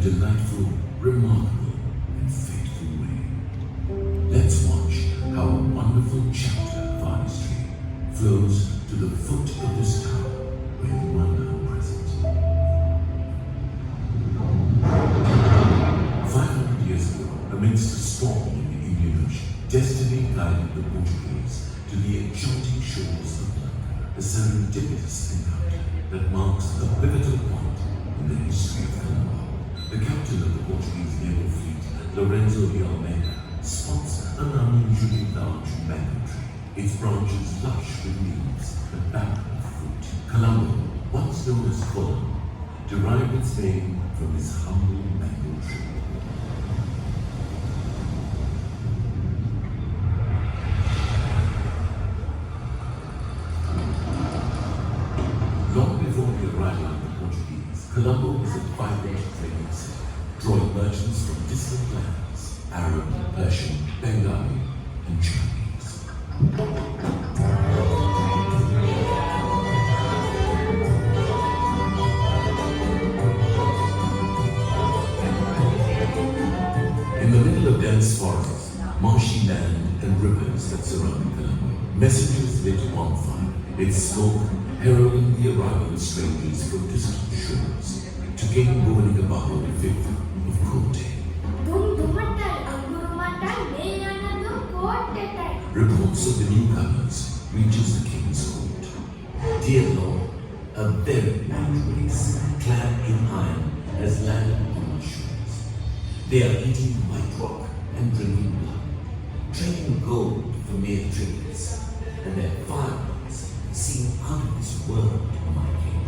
delightful, remarkable, and faithful way. Let's watch how a wonderful chapter of our history flows to the foot of this tower where you are now present. 500 years ago, amidst a storm in the Indian Ocean, destiny guided the Portuguese to the enchanting shores of Lanka, a serendipitous encounter that marks a pivotal point in the history of Colombo. The captain of the Portuguese naval fleet, Lorenzo de Almeida, spots an unusually large mango tree, its branches lush with leaves and barren of fruit. Colombo, once known as Colombo, derived its name from this humble mango tree. Long before the arrival of the Portuguese, Colombo was a vibrant trading city, drawing merchants from distant lands: Arab, Persian, Bengali, and Chinese. In the middle of dense forests, marshy land, and rivers that surrounded Colombo, messengers lit bonfire, its smoke heralding the arrival of strangers from distant shores to King Bhuvanikabahu V of Kotte. Reports of the newcomers reaches the king's court. Dear Lord, a very white race, clad in iron, has landed on our shores. They are eating white rock and drinking blood, trading gold for mere trinkets, and their firearms seem out of this world, my king.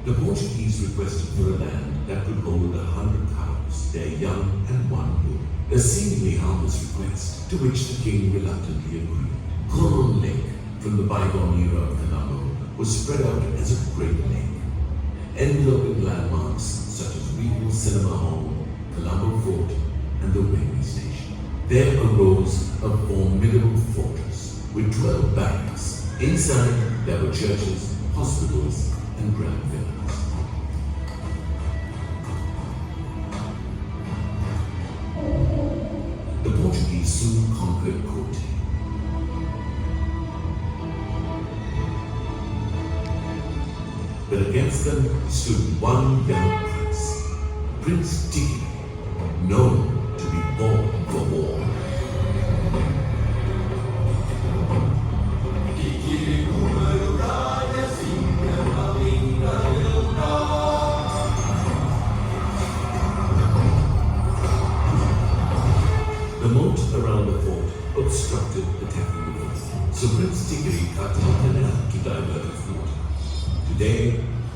The Portuguese requested for a land that could hold 100 cows, their young and one bull. A seemingly harmless request, to which the king reluctantly agreed. Coron Lake, from the bygone era of Colombo, was spread out as a great lake, enveloping landmarks such as Regal Cinema Hall, Colombo Fort, and the railway station. There arose a formidable fortress with 12 barracks. Inside, there were churches, hospitals, and grand villas. The Portuguese soon conquered Kotte. But against them stood one young prince, Prince Tigre, known to be born for war. The moat around the fort obstructed attacking the river, so Prince Tigre cut a canal to divert its water. Today,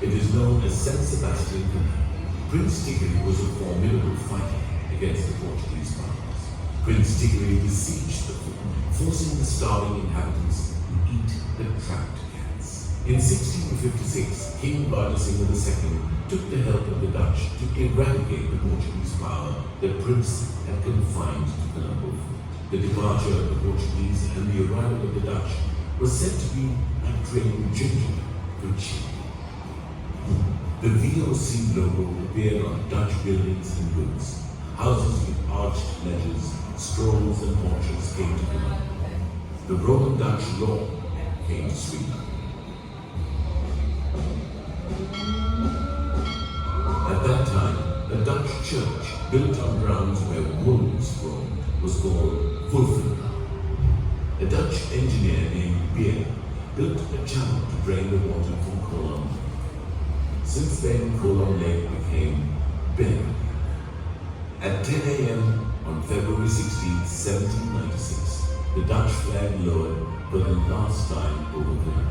it is known as San Sebastian Canal. Prince Tigre was a formidable fighter against the Portuguese powers. Prince Tigre besieged the fort, forcing the starving inhabitants to eat the trapped cats. In 1656, King Bardesinga II took the help of the Dutch to eradicate the Portuguese power that Prince had confined to Colombo. The departure of the Portuguese and the arrival of the Dutch was said to be like trading ginger for cheap. The VOC logo appeared on Dutch buildings and goods. Houses with arched ledges, strolls and porches came to Colombo. The Roman Dutch law came to Sweden. At that time, a Dutch church built on grounds where wolves roamed was called Wolfenbouw. A Dutch engineer named Beer built a channel to drain the water from Colombo. Since then, Colombo Lake became Bengal. At 10 a.m. on February 16, 1796, the Dutch flag lowered for the last time over Colombo,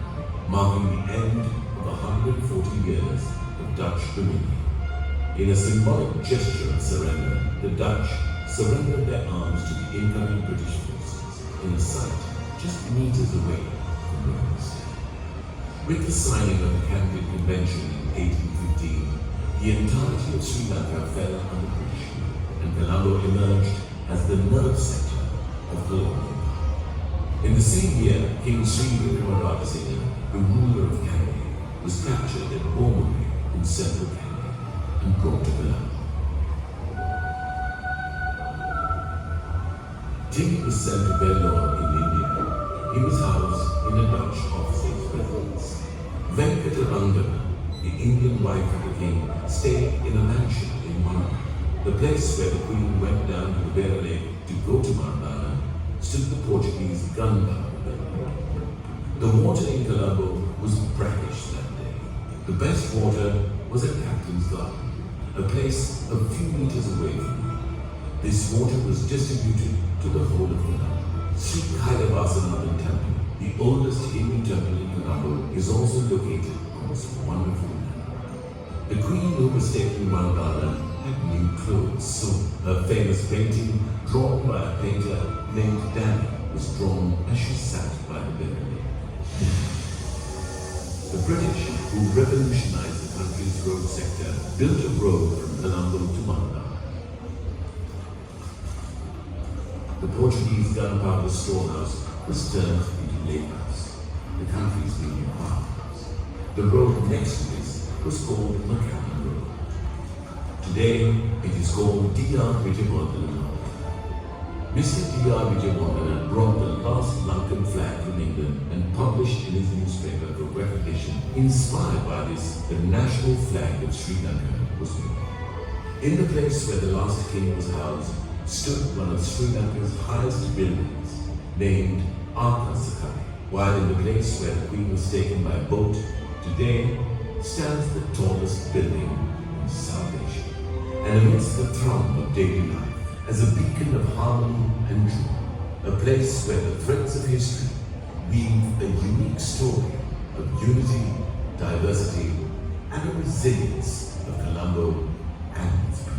marking the end of 140 years of Dutch dominion. In a symbolic gesture of surrender, the Dutch surrendered their arms to the incoming British forces in a site just meters away from Roman State. With the signing of the Camden Convention in 1815, the entirety of Sri Lanka fell Colombo emerged as the nerve center of Colombo. In the same year, King Sri Vikramaditya, the ruler of Kandy, was captured at Bormuri in central Kandy and brought to Colombo. Till he was sent to Vellore in India, he was housed in a Dutch officer's residence. Venkatarangana, the Indian wife of the king, stayed in a mansion in Manipur. The place where the queen went down to the Vera Lake to go to Mandana stood the Portuguese gunpowder building. The water in Colombo was brackish that day. The best water was at Captain's Garden, a place a few meters away from me. This water was distributed to the whole of Colombo. Sri Kailavathanathan Temple, the oldest Hindu temple in Colombo, is also located on this wonderful land. The queen who was taking Mandana had new clothes soon. Her famous painting, drawn by a painter named Danny, was drawn as she sat by the Vera Lake. The British, who revolutionized the country's road sector, built a road from Colombo to Mandana. The Portuguese gunpowder storehouse was turned into lake house, the country's new powerhouse. The road next to this was called Macallan Road. Today, it is called D.R. Vijayawardena Road. Mr. D.R. Vijayawardena brought the last Lankan flag from England and published in his newspaper for recognition. Inspired by this, the national flag of Sri Lanka was made. In the place where the last king was housed stood one of Sri Lanka's highest buildings, named Arka Sakari, while in the place where the queen was taken by boat, today stands the tallest building in South Asia. And amidst the throng of daily life, as a beacon of harmony and joy, a place where the threads of history weave a unique story of unity, diversity, and a resilience of Colombo and its people.